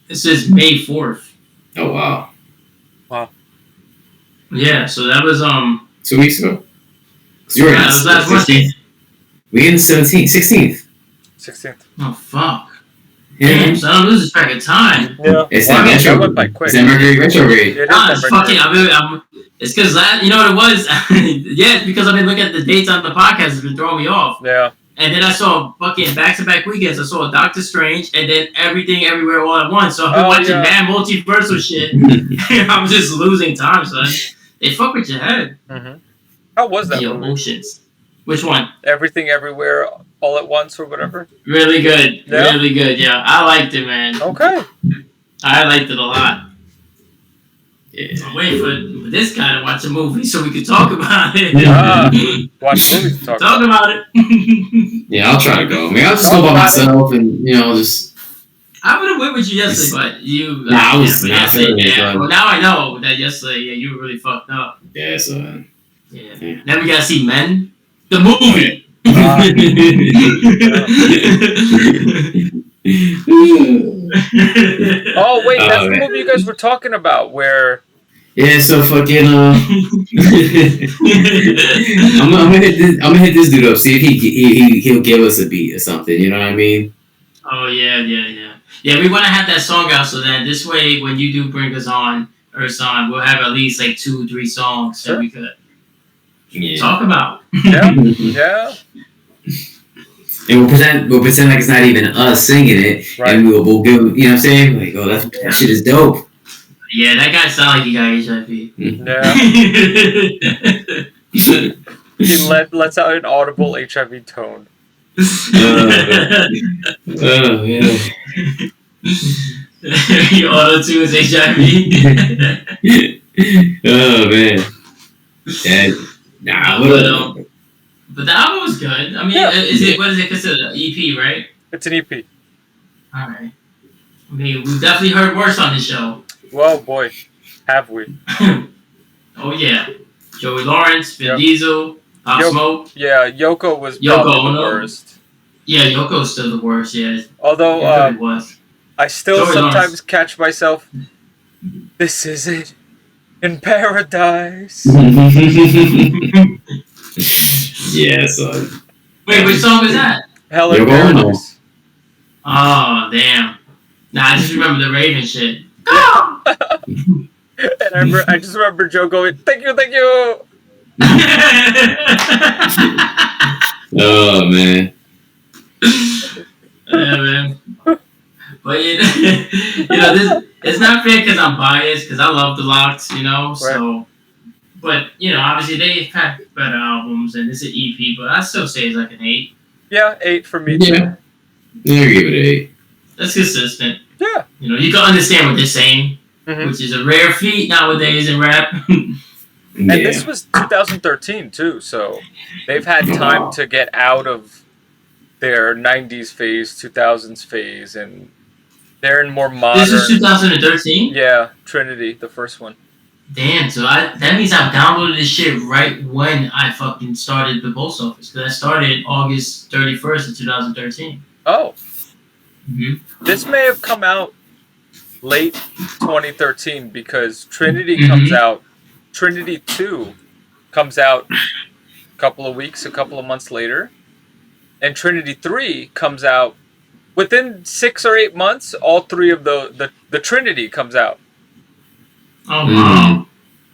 [SPEAKER 1] It says May 4th.
[SPEAKER 2] Oh, wow.
[SPEAKER 3] Wow.
[SPEAKER 1] Yeah, so that was,
[SPEAKER 2] 2 weeks ago? You were
[SPEAKER 1] that was last Wednesday.
[SPEAKER 2] We in the 17th, 16th.
[SPEAKER 3] 16th.
[SPEAKER 1] Oh, fuck.
[SPEAKER 2] Yeah.
[SPEAKER 1] Damn, so I'm losing track of time.
[SPEAKER 3] Yeah.
[SPEAKER 2] It's that metro.
[SPEAKER 3] That went by quick.
[SPEAKER 2] It's that Mercury retrograde.
[SPEAKER 3] It
[SPEAKER 1] It's
[SPEAKER 3] is
[SPEAKER 1] fucking, it's because, you know what it was? Yeah, it's because I've been looking at the dates on the podcast. It's been throwing me off.
[SPEAKER 3] Yeah.
[SPEAKER 1] And then I saw fucking back-to-back weekends. I saw Doctor Strange and then Everything Everywhere All at Once. So I've been watching mad multiversal shit. I'm just losing time, son. They fuck with your head.
[SPEAKER 3] Mm-hmm. How was that
[SPEAKER 1] The
[SPEAKER 3] movie?
[SPEAKER 1] emotions. Which one?
[SPEAKER 3] Everything Everywhere All at Once or whatever?
[SPEAKER 1] Really good.
[SPEAKER 3] Yeah?
[SPEAKER 1] Really good, yeah. I liked it, man.
[SPEAKER 3] Okay.
[SPEAKER 1] I liked it a lot.
[SPEAKER 2] Yeah.
[SPEAKER 1] I'm waiting for this guy to watch a movie so we can talk about it.
[SPEAKER 3] Watch movies and
[SPEAKER 1] talk about it.
[SPEAKER 2] Yeah, I'll try to go. Maybe I'll just go by myself and, just...
[SPEAKER 1] I would have went with you yesterday, but you...
[SPEAKER 2] Nah, I was not feeling it.
[SPEAKER 1] Well, now I know that yesterday, you were really fucked up.
[SPEAKER 2] Yeah, so...
[SPEAKER 1] Yeah. Then we gotta see Men, the movie.
[SPEAKER 3] Oh, wait, that's the movie you guys were talking about, where...
[SPEAKER 2] Yeah, so fucking I'm gonna hit this dude up, see if he'll give us a beat or something. You know what I mean?
[SPEAKER 1] Oh yeah. Yeah, we want to have that song out so that this way, when you do bring us on or song, we'll have at least like 2-3 songs that we could talk about.
[SPEAKER 3] Yeah.
[SPEAKER 2] And we'll pretend like it's not even us singing it, right. And we'll give, you know what I'm saying? Like, oh, that shit is dope.
[SPEAKER 1] Yeah, that guy sounded like he got HIV.
[SPEAKER 3] Yeah. He lets out an audible HIV tone.
[SPEAKER 2] Yeah.
[SPEAKER 1] Your auto-tune is HIV.
[SPEAKER 2] Oh, man.
[SPEAKER 1] But the album was good. I mean, what is it considered? An EP, right?
[SPEAKER 3] It's an EP.
[SPEAKER 1] Alright. I mean, we've definitely heard worse on this show.
[SPEAKER 3] Well, boy, have we.
[SPEAKER 1] Oh, yeah. Joey Lawrence, Vin Diesel, Pop Smoke.
[SPEAKER 3] Yeah, Yoko was probably the worst.
[SPEAKER 1] Yeah, Yoko's still the worst, yeah.
[SPEAKER 3] Although, I still Joey sometimes Lawrence. Catch myself, this is it, in paradise.
[SPEAKER 2] Yeah, son.
[SPEAKER 1] Wait, which song was that?
[SPEAKER 3] Hell in Paradise.
[SPEAKER 1] Oh, damn. Nah, I just remember the Raven shit.
[SPEAKER 3] And I just remember Joe going, thank you.
[SPEAKER 2] Oh, man.
[SPEAKER 1] Yeah, man. But, it's not fair because I'm biased, because I love the Lox,
[SPEAKER 3] Right.
[SPEAKER 1] So, but, obviously they've had better albums, and it's an EP, but I still say it's like an 8.
[SPEAKER 3] Yeah, 8 for me, too.
[SPEAKER 2] Yeah, I'll give it an 8.
[SPEAKER 1] That's consistent.
[SPEAKER 3] Yeah.
[SPEAKER 1] You can understand what they're saying, which is a rare feat nowadays in rap.
[SPEAKER 3] And this was 2013 too, so they've had time to get out of their 90s phase, 2000s phase, and they're in more modern...
[SPEAKER 1] This is 2013?
[SPEAKER 3] Yeah, Trinity, the first one.
[SPEAKER 1] Damn, so that means I downloaded this shit right when I fucking started the post office, because I started August 31st of 2013.
[SPEAKER 3] Oh.
[SPEAKER 1] Mm-hmm.
[SPEAKER 3] This may have come out late 2013 because Trinity comes out. Trinity 2 comes out a couple of months later. And Trinity 3 comes out within 6 or 8 months. All 3 of the Trinity comes out.
[SPEAKER 1] Oh, wow.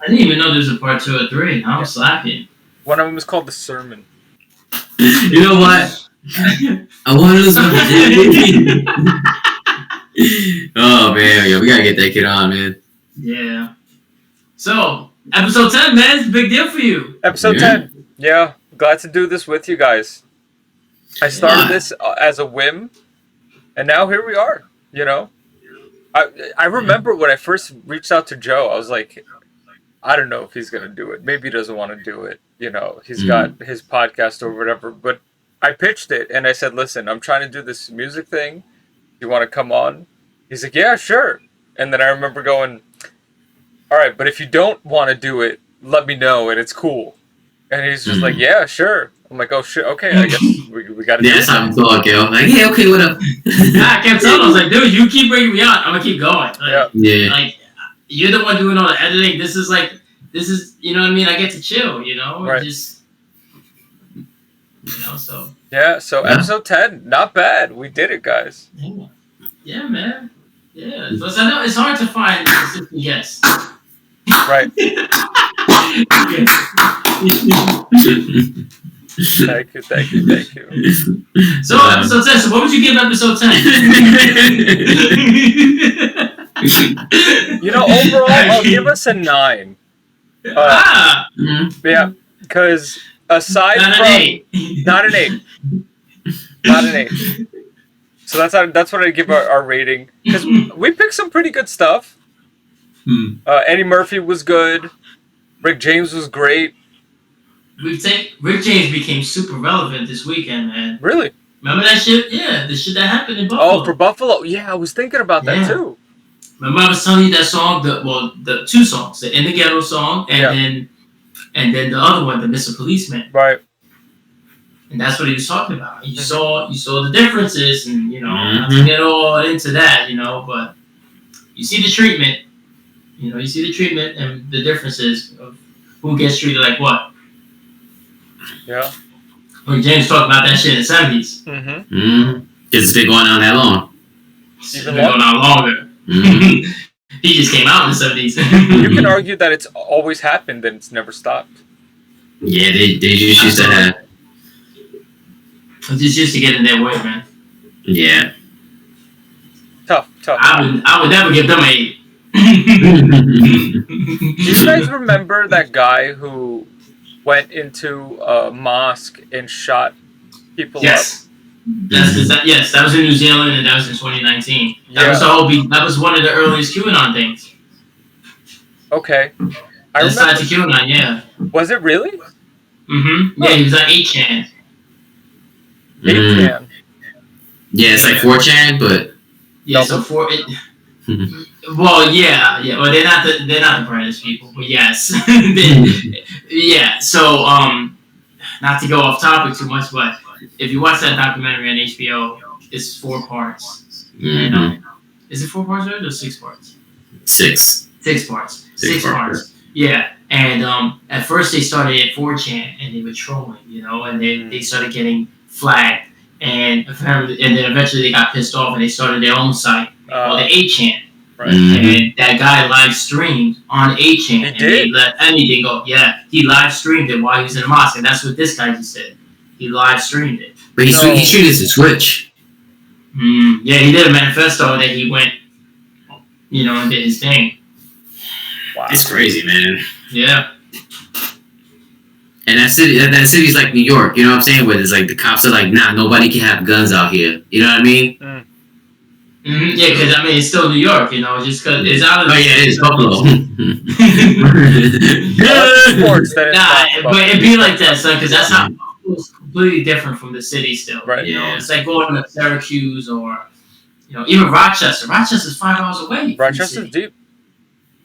[SPEAKER 1] I didn't even know there's a part 2 or 3. I'm slacking.
[SPEAKER 3] One of them is called The Sermon.
[SPEAKER 2] You know what? I want to listen to Oh, man. Yeah, we got to get that kid on, man.
[SPEAKER 1] Yeah. So, episode 10, man. It's a big deal for you.
[SPEAKER 3] Episode 10. Yeah. Glad to do this with you guys. I started this as a whim, and now here we are, I remember when I first reached out to Joe, I was like, I don't know if he's going to do it. Maybe he doesn't want to do it. He's got his podcast or whatever. But I pitched it, and I said, listen, I'm trying to do this music thing. Do you want to come on? He's like, yeah, sure. And then I remember going, all right, but if you don't want to do it, let me know, and it's cool. And he's just like, yeah, sure. I'm like, oh, shit, okay, I guess we got to do it.
[SPEAKER 2] That's how I'm talking, yo. Like, yeah, okay, what up?
[SPEAKER 1] I kept telling him, I was like, dude, you keep bringing me on, I'm going to keep going. Like, you're the one doing all the editing. This is, you know what I mean? I get to chill,
[SPEAKER 3] Right.
[SPEAKER 1] Just, so.
[SPEAKER 3] Yeah, so episode 10, not bad. We did it, guys.
[SPEAKER 1] Yeah, man. Yeah. Plus, I know it's hard to find consistent guests.
[SPEAKER 3] Right. Thank you.
[SPEAKER 1] So episode 10. So what would you give episode 10?
[SPEAKER 3] Overall, I'll give us a 9. Yeah, because aside
[SPEAKER 1] not
[SPEAKER 3] from
[SPEAKER 1] an 8.
[SPEAKER 3] not an 8. So that's what I give our rating, because we picked some pretty good stuff. Eddie Murphy was good. Rick James was great.
[SPEAKER 1] Rick James became super relevant this weekend, man.
[SPEAKER 3] Really?
[SPEAKER 1] Remember that shit? Yeah, the shit that happened in Buffalo.
[SPEAKER 3] Oh, for Buffalo? Yeah, I was thinking about that too.
[SPEAKER 1] Remember I was telling you that song? The 2 songs, the In the Ghetto song, and then the other one, the Mr. Policeman.
[SPEAKER 3] Right.
[SPEAKER 1] And that's what he was talking about. You saw the differences, and not to get all into that, but you see the treatment. You see the treatment and the differences of who gets treated like what.
[SPEAKER 3] Yeah.
[SPEAKER 1] When James talked about that shit in the 70s.
[SPEAKER 2] It's been going on that long.
[SPEAKER 1] It's been going on longer. He just came out in the 70s.
[SPEAKER 3] You can argue that it's always happened and it's never stopped.
[SPEAKER 2] Yeah, they just used to have.
[SPEAKER 1] It's just used to get in their way, man.
[SPEAKER 2] Yeah.
[SPEAKER 3] Tough.
[SPEAKER 1] I would never give them an 8.
[SPEAKER 3] Do you guys remember that guy who went into a mosque and shot people up?
[SPEAKER 1] Yes, that was in New Zealand, and that was in 2019. That was one of the earliest QAnon things.
[SPEAKER 3] Okay. I
[SPEAKER 1] remember. To QAnon, yeah.
[SPEAKER 3] Was it really?
[SPEAKER 1] Mm-hmm. Yeah, he was on 8chan.
[SPEAKER 3] 8chan.
[SPEAKER 2] Yeah, it's like 4chan, but
[SPEAKER 1] yeah. So well, yeah. Well, they're not the brightest people, but yes, yeah. So, not to go off topic too much, but if you watch that documentary on HBO, it's 4 parts. Is it 4 parts or 6 parts?
[SPEAKER 2] 6.
[SPEAKER 1] 6 parts. 6 parts. Yeah. And at first they started at 4chan and they were trolling, and they started getting flagged, and then eventually they got pissed off and they started their own site called the 8chan. Right. And that guy live streamed on 8chan, and they let anything go. Yeah, he live streamed it while he was in the mosque, and that's what this guy just did. He live streamed it.
[SPEAKER 2] But he streamed it to Twitch.
[SPEAKER 1] Yeah, he did a manifesto that he went, and did his thing.
[SPEAKER 2] Wow, it's crazy, man.
[SPEAKER 1] Yeah.
[SPEAKER 2] And that city's like New York, you know what I'm saying? Where it's like the cops are like, nah, nobody can have guns out here. You know what I mean?
[SPEAKER 1] Yeah, because it's still New York, just because it's out of.
[SPEAKER 2] Oh yeah, it is Buffalo.
[SPEAKER 3] Sports that
[SPEAKER 1] but it'd be like that, son, because that's not. It's completely different from the city still.
[SPEAKER 3] Right.
[SPEAKER 1] It's like going to Syracuse or, even Rochester. Rochester's 5 hours away.
[SPEAKER 3] Rochester's deep.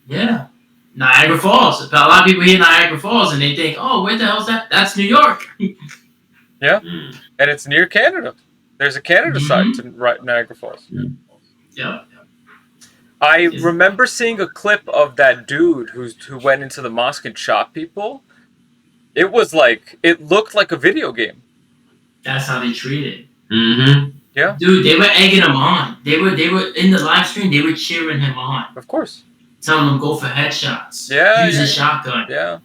[SPEAKER 1] Yeah. Niagara Falls. A lot of people hear Niagara Falls and they think, oh, where the hell's that? That's New York.
[SPEAKER 3] Yeah. And it's near Canada. There's a Canada side to Niagara Falls.
[SPEAKER 1] Yeah.
[SPEAKER 3] I remember seeing a clip of that dude who went into the mosque and shot people. It was like, it looked like a video game.
[SPEAKER 1] That's how they treated.
[SPEAKER 3] Yeah.
[SPEAKER 1] Dude, they were egging him on. They were in the live stream, they were cheering him on.
[SPEAKER 3] Of course.
[SPEAKER 1] Telling him go for headshots.
[SPEAKER 3] Yeah.
[SPEAKER 1] Use a shotgun.
[SPEAKER 3] Yeah.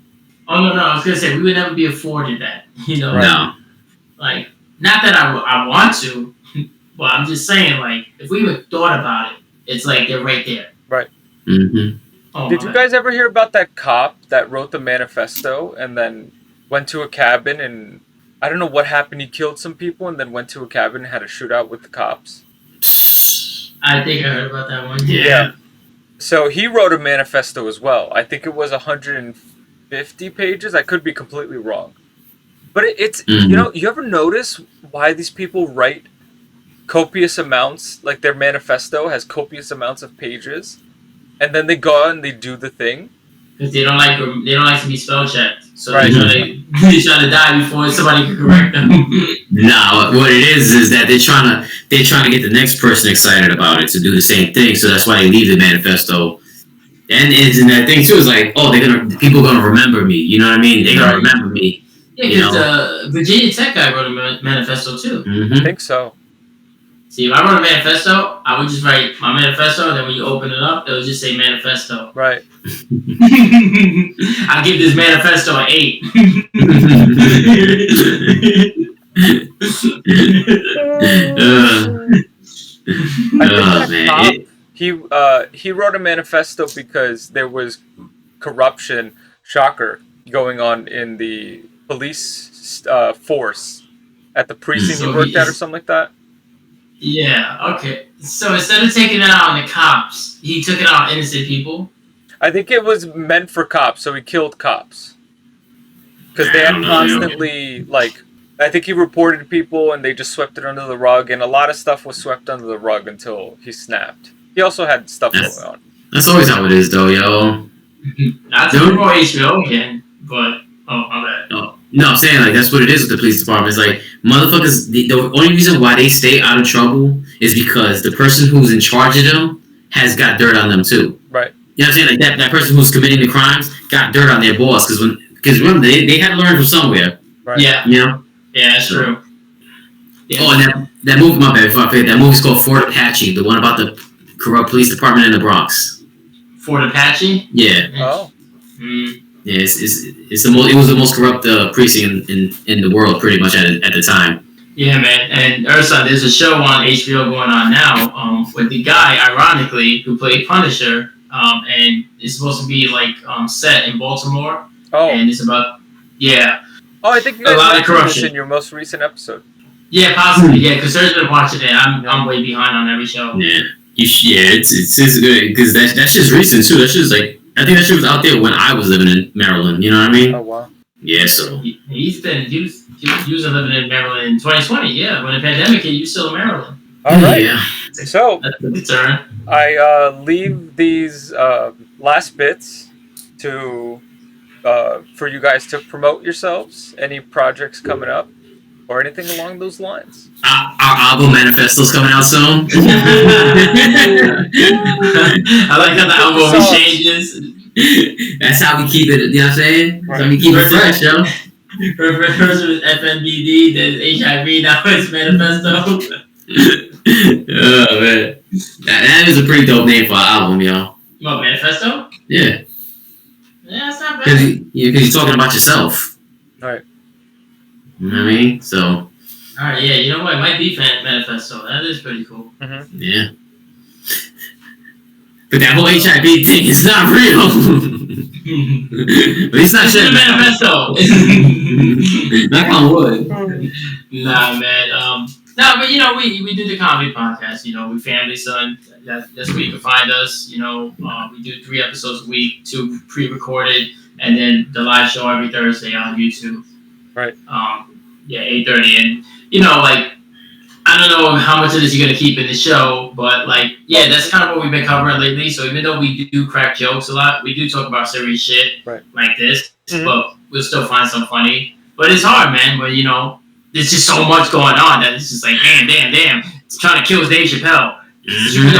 [SPEAKER 1] Oh, no, I was going to say, we would never be afforded that.
[SPEAKER 3] Right.
[SPEAKER 2] No.
[SPEAKER 1] Like, not that I want to, but I'm just saying, like, if we even thought about it, it's like they're right there.
[SPEAKER 3] Right.
[SPEAKER 1] Oh,
[SPEAKER 3] did you guys ever hear about that cop that wrote the manifesto and then went to a cabin and I don't know what happened. He killed some people and then went to a cabin and had a shootout with the cops?
[SPEAKER 1] I think I heard about that one.
[SPEAKER 3] Yeah. So he wrote a manifesto as well. I think it was 150 pages. I could be completely wrong. But it's, you ever notice why these people write copious amounts, like their manifesto has copious amounts of pages, and then they go out and they do the thing?
[SPEAKER 1] Because they don't like to be spell checked. So
[SPEAKER 3] right.
[SPEAKER 1] they try to die before somebody can correct them.
[SPEAKER 2] No, what it is that they're trying to get the next person excited about it to do the same thing. So that's why they leave the manifesto. And that thing too is like, oh, people are gonna remember me. You know what I mean? They're gonna remember me.
[SPEAKER 1] Yeah, because Virginia Tech guy wrote a manifesto too.
[SPEAKER 3] I think so.
[SPEAKER 1] See, if I wrote a manifesto, I would just write my manifesto, and then when you open it up, it would just say manifesto.
[SPEAKER 3] Right.
[SPEAKER 1] I give this manifesto an 8.
[SPEAKER 3] I think that cop, he wrote a manifesto because there was corruption, shocker, going on in the police force at the precinct he worked at or something like that.
[SPEAKER 1] Yeah, okay. So instead of taking it out on the cops, he took it out on innocent people?
[SPEAKER 3] I think it was meant for cops, so he killed cops. Because they had constantly, like, I think he reported people and they just swept it under the rug, and a lot of stuff was swept under the rug until he snapped. He also had stuff going on.
[SPEAKER 2] That's always how it is, though, yo.
[SPEAKER 1] Not to promote HBO again, but, my bad.
[SPEAKER 2] No, I'm saying, like, that's what it is with the police department. It's like, motherfuckers, the only reason why they stay out of trouble is because the person who's in charge of them has got dirt on them, too.
[SPEAKER 3] Right.
[SPEAKER 2] You know what I'm saying? Like, that person who's committing the crimes got dirt on their boss. Because remember, they had to learn from somewhere.
[SPEAKER 3] Right.
[SPEAKER 2] Yeah. You know?
[SPEAKER 1] Yeah, that's true. Yeah.
[SPEAKER 2] Oh, and that movie, my bad, before I forget, that movie's called Fort Apache, the one about the corrupt police department in the Bronx.
[SPEAKER 1] Fort Apache?
[SPEAKER 2] Yeah.
[SPEAKER 3] Oh.
[SPEAKER 2] Yeah, it's the most. It was the most corrupt precinct in the world, pretty much at the time.
[SPEAKER 1] Yeah, man. And Ursa, there's a show on HBO going on now with the guy, ironically, who played Punisher, and it's supposed to be like set in Baltimore.
[SPEAKER 3] Oh.
[SPEAKER 1] And it's about
[SPEAKER 3] Oh, I think you guys mentioned this in your most recent episode.
[SPEAKER 1] Yeah, possibly. Yeah, because Serge's been watching it. I'm way behind on every show.
[SPEAKER 2] Yeah, it's good because that's just recent too. That's just like. I think that shit was out there when I was living in Maryland. You know what I mean?
[SPEAKER 3] Oh, wow.
[SPEAKER 2] Yeah, so.
[SPEAKER 1] He was living in Maryland in 2020, yeah. When the pandemic hit, you still in Maryland.
[SPEAKER 3] All right.
[SPEAKER 2] Yeah.
[SPEAKER 3] So,
[SPEAKER 1] that's a good turn.
[SPEAKER 3] I leave these last bits to for you guys to promote yourselves, any projects coming up, or anything along those lines.
[SPEAKER 2] Our album Manifesto's coming out soon.
[SPEAKER 1] I like how the album changes.
[SPEAKER 2] That's how we keep it, you know what I'm saying? That's how we keep it fresh, yo.
[SPEAKER 1] First it was FNBD, then HIV, now it's Manifesto.
[SPEAKER 2] Oh, man. That is a pretty dope name for our album, yo.
[SPEAKER 1] What, Manifesto?
[SPEAKER 2] Yeah.
[SPEAKER 1] Yeah, it's not bad.
[SPEAKER 2] Because you're talking about yourself.
[SPEAKER 3] All right.
[SPEAKER 2] You know what I mean? So.
[SPEAKER 1] Alright, yeah, you know what? It might be Manifesto. That is pretty cool.
[SPEAKER 3] Mm-hmm.
[SPEAKER 2] Yeah. But that whole HIV thing is not real. But it's not
[SPEAKER 1] It's in the Manifesto.
[SPEAKER 2] Knock on wood.
[SPEAKER 1] Nah, man. No, but you know, we do the comedy podcast. You know, WeFamilySon. That's where you can find us. You know, we do 3 episodes a week, 2 pre-recorded, and then the live show every Thursday on YouTube.
[SPEAKER 3] Right.
[SPEAKER 1] 8:30, and you know, like, I don't know how much of this you're gonna keep in the show, but like, yeah, that's kind of what we've been covering lately. So even though we do crack jokes a lot, we do talk about serious shit like this, but we'll still find some funny. But it's hard, man. But you know, there's just so much going on that it's just like, damn. It's trying to kill Dave Chappelle. Shooting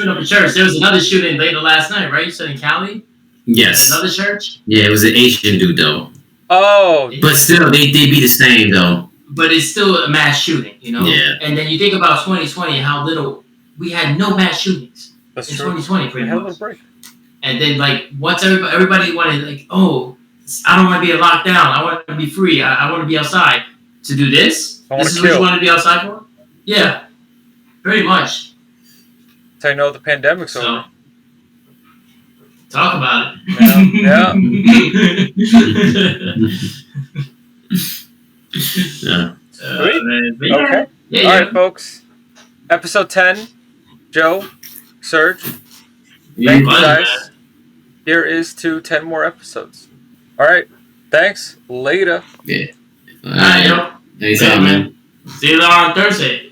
[SPEAKER 1] up a church. There was another shooting later last night, right? You said in Cali?
[SPEAKER 2] Yes.
[SPEAKER 1] Another church?
[SPEAKER 2] Yeah, it was an Asian dude though.
[SPEAKER 3] Oh.
[SPEAKER 2] But still, they be the same though.
[SPEAKER 1] But it's still a mass shooting, you know?
[SPEAKER 2] Yeah.
[SPEAKER 1] And then you think about 2020 and how little we had no mass shootings.
[SPEAKER 3] That's
[SPEAKER 1] in
[SPEAKER 3] true.
[SPEAKER 1] 2020 pretty
[SPEAKER 3] had a
[SPEAKER 1] much.
[SPEAKER 3] little break.
[SPEAKER 1] And then like once everybody wanted like, oh, I don't want to be locked down. I want to be free. I want to be outside. To do this? This is what you want to be outside for? Yeah. Pretty much.
[SPEAKER 3] That's how you know the pandemic's over.
[SPEAKER 1] Talk about it.
[SPEAKER 3] Yeah.
[SPEAKER 2] Yeah.
[SPEAKER 3] Okay.
[SPEAKER 1] Yeah,
[SPEAKER 3] all right, folks. Episode 10. Joe, Serge. Thank you guys. Man. Here is to 10 more episodes. All right. Thanks. Later.
[SPEAKER 2] Yeah.
[SPEAKER 1] All right, yo.
[SPEAKER 2] Anytime, man.
[SPEAKER 1] See you on Thursday.